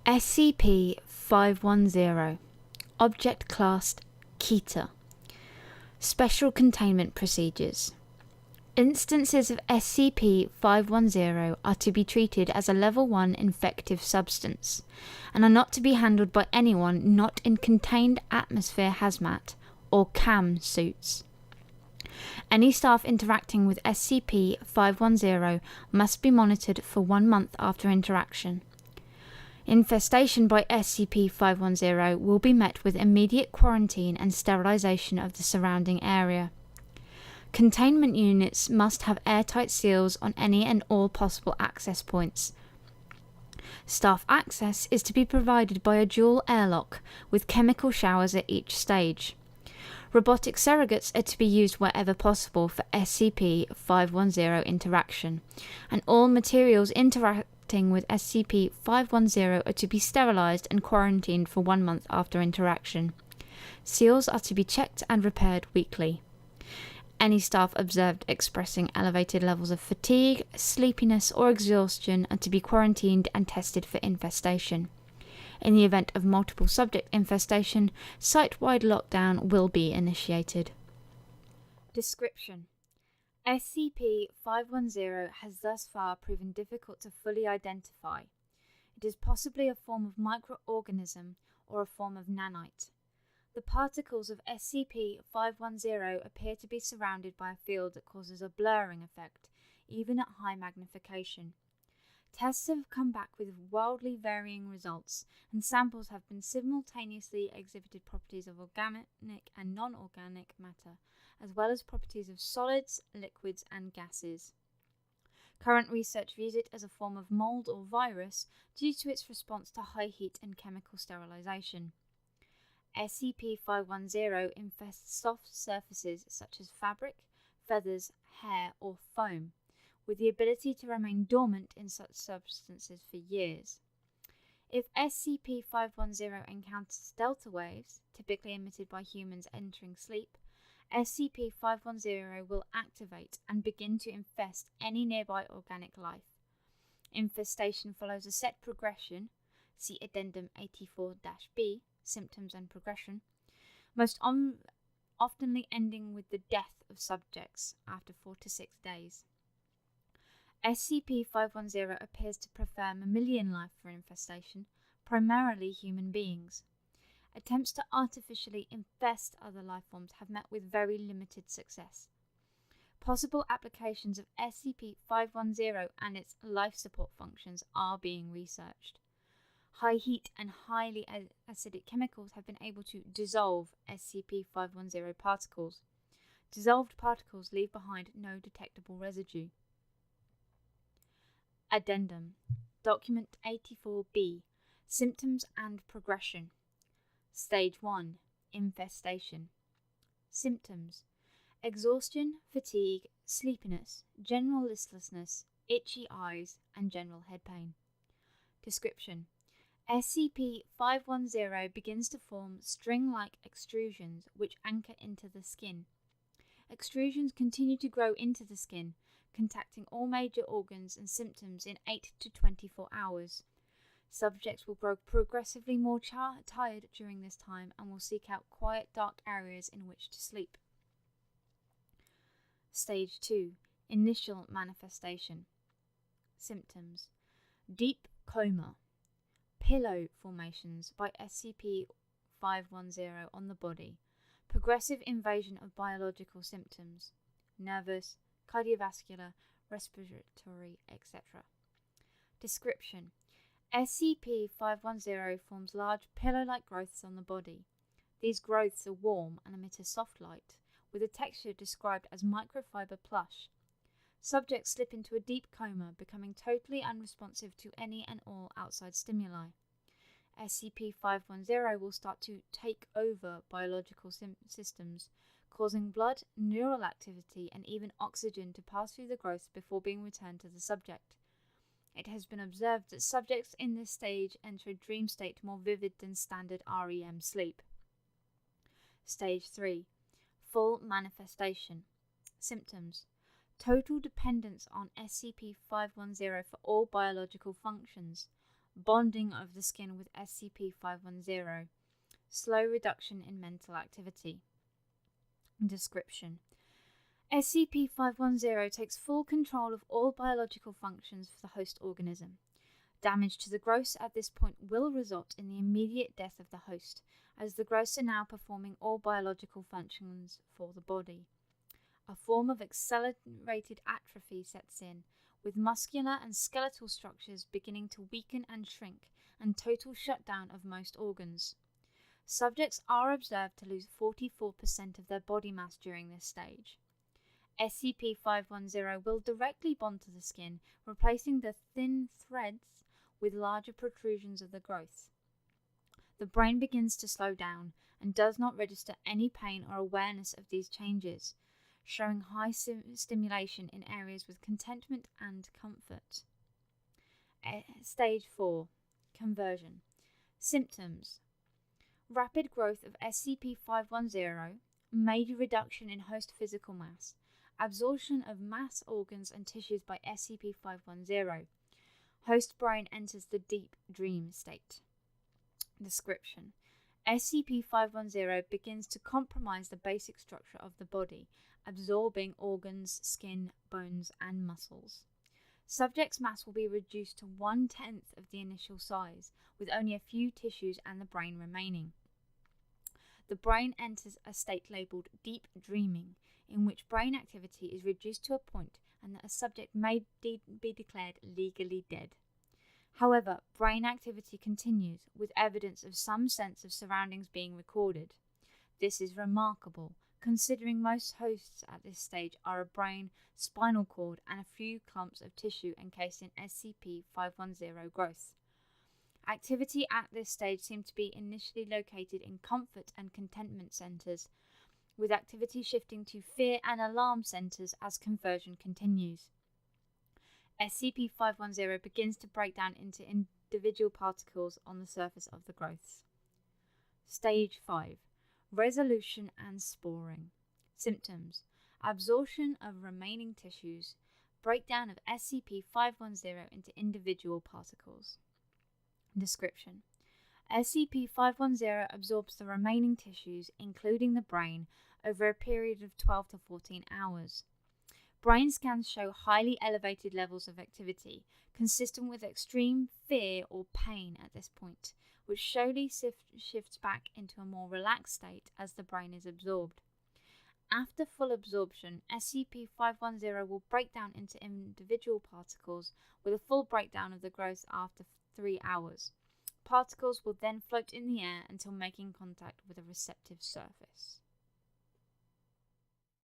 SCP-510 Object Classed Keter. Special Containment Procedures. Instances of SCP-510 are to be treated as a Level 1 infective substance and are not to be handled by anyone not in Contained Atmosphere Hazmat or CAM suits. Any staff interacting with SCP-510 must be monitored for 1 month after interaction. Infestation by SCP-510 will be met with immediate quarantine and sterilization of the surrounding area. Containment units must have airtight seals on any and all possible access points. Staff access is to be provided by a dual airlock with chemical showers at each stage. Robotic surrogates are to be used wherever possible for SCP-510 interaction, and all materials interacting with SCP-510 are to be sterilized and quarantined for 1 month after interaction. Seals are to be checked and repaired weekly. Any staff observed expressing elevated levels of fatigue, sleepiness, or exhaustion are to be quarantined and tested for infestation. In the event of multiple subject infestation, site-wide lockdown will be initiated. Description: SCP-510 has thus far proven difficult to fully identify. It is possibly a form of microorganism or a form of nanite. The particles of SCP-510 appear to be surrounded by a field that causes a blurring effect, even at high magnification. Tests have come back with wildly varying results, and samples have been simultaneously exhibited properties of organic and non-organic matter, as well as properties of solids, liquids, and gases. Current research views it as a form of mold or virus due to its response to high heat and chemical sterilization. SCP-510 infests soft surfaces such as fabric, feathers, hair, or foam, with the ability to remain dormant in such substances for years. If SCP-510 encounters delta waves, typically emitted by humans entering sleep, SCP-510 will activate and begin to infest any nearby organic life. Infestation follows a set progression, see Addendum 84-B, Symptoms and Progression, most oftenly ending with the death of subjects after 4 to 6 days. SCP-510 appears to prefer mammalian life for infestation, primarily human beings. Attempts to artificially infest other life forms have met with very limited success. Possible applications of SCP-510 and its life support functions are being researched. High heat and highly acidic chemicals have been able to dissolve SCP-510 particles. Dissolved particles leave behind no detectable residue. Addendum Document 84-B Symptoms and Progression. Stage 1 Infestation. Symptoms: exhaustion, fatigue, sleepiness, general listlessness, itchy eyes, and general head pain. Description: SCP-510 begins to form string-like extrusions which anchor into the skin. Extrusions continue to grow into the skin, contacting all major organs and symptoms in 8 to 24 hours. Subjects will grow progressively more tired during this time and will seek out quiet, dark areas in which to sleep. Stage 2 Initial Manifestation. Symptoms: deep coma, pillow formations by SCP-510 on the body, progressive invasion of biological symptoms, nervous, cardiovascular, respiratory, etc. Description: SCP-510 forms large pillow-like growths on the body. These growths are warm and emit a soft light, with a texture described as microfiber plush. Subjects slip into a deep coma, becoming totally unresponsive to any and all outside stimuli. SCP-510 will start to take over biological systems, causing blood, neural activity, and even oxygen to pass through the growth before being returned to the subject. It has been observed that subjects in this stage enter a dream state more vivid than standard REM sleep. Stage 3 Full Manifestation. Symptoms: total dependence on SCP-510 for all biological functions, bonding of the skin with SCP-510, slow reduction in mental activity. Description: SCP-510 takes full control of all biological functions for the host organism. Damage to the growths at this point will result in the immediate death of the host, as the growths are now performing all biological functions for the body. A form of accelerated atrophy sets in, with muscular and skeletal structures beginning to weaken and shrink, and total shutdown of most organs. Subjects are observed to lose 44% of their body mass during this stage. SCP-510 will directly bond to the skin, replacing the thin threads with larger protrusions of the growth. The brain begins to slow down and does not register any pain or awareness of these changes, showing high stimulation in areas with contentment and comfort. Stage 4. Conversion. Symptoms: rapid growth of SCP-510, major reduction in host physical mass, absorption of mass organs and tissues by SCP-510. Host brain enters the deep dream state. Description: SCP-510 begins to compromise the basic structure of the body, absorbing organs, skin, bones, and muscles. Subject's mass will be reduced to 1/10 of the initial size, with only a few tissues and the brain remaining. The brain enters a state labelled deep dreaming, in which brain activity is reduced to a point and that a subject may be declared legally dead. However, brain activity continues, with evidence of some sense of surroundings being recorded. This is remarkable, considering most hosts at this stage are a brain, spinal cord, and a few clumps of tissue encased in SCP-510 growth. Activity at this stage seemed to be initially located in comfort and contentment centers, with activity shifting to fear and alarm centers as conversion continues. SCP-510 begins to break down into individual particles on the surface of the growths. Stage 5. Resolution and sporing. Symptoms: absorption of remaining tissues, breakdown of SCP-510 into individual particles. Description: SCP-510 absorbs the remaining tissues, including the brain, over a period of 12 to 14 hours. Brain scans show highly elevated levels of activity, consistent with extreme fear or pain at this point, which slowly shifts back into a more relaxed state as the brain is absorbed. After full absorption, SCP-510 will break down into individual particles, with a full breakdown of the growth after 3 hours. Particles will then float in the air until making contact with a receptive surface.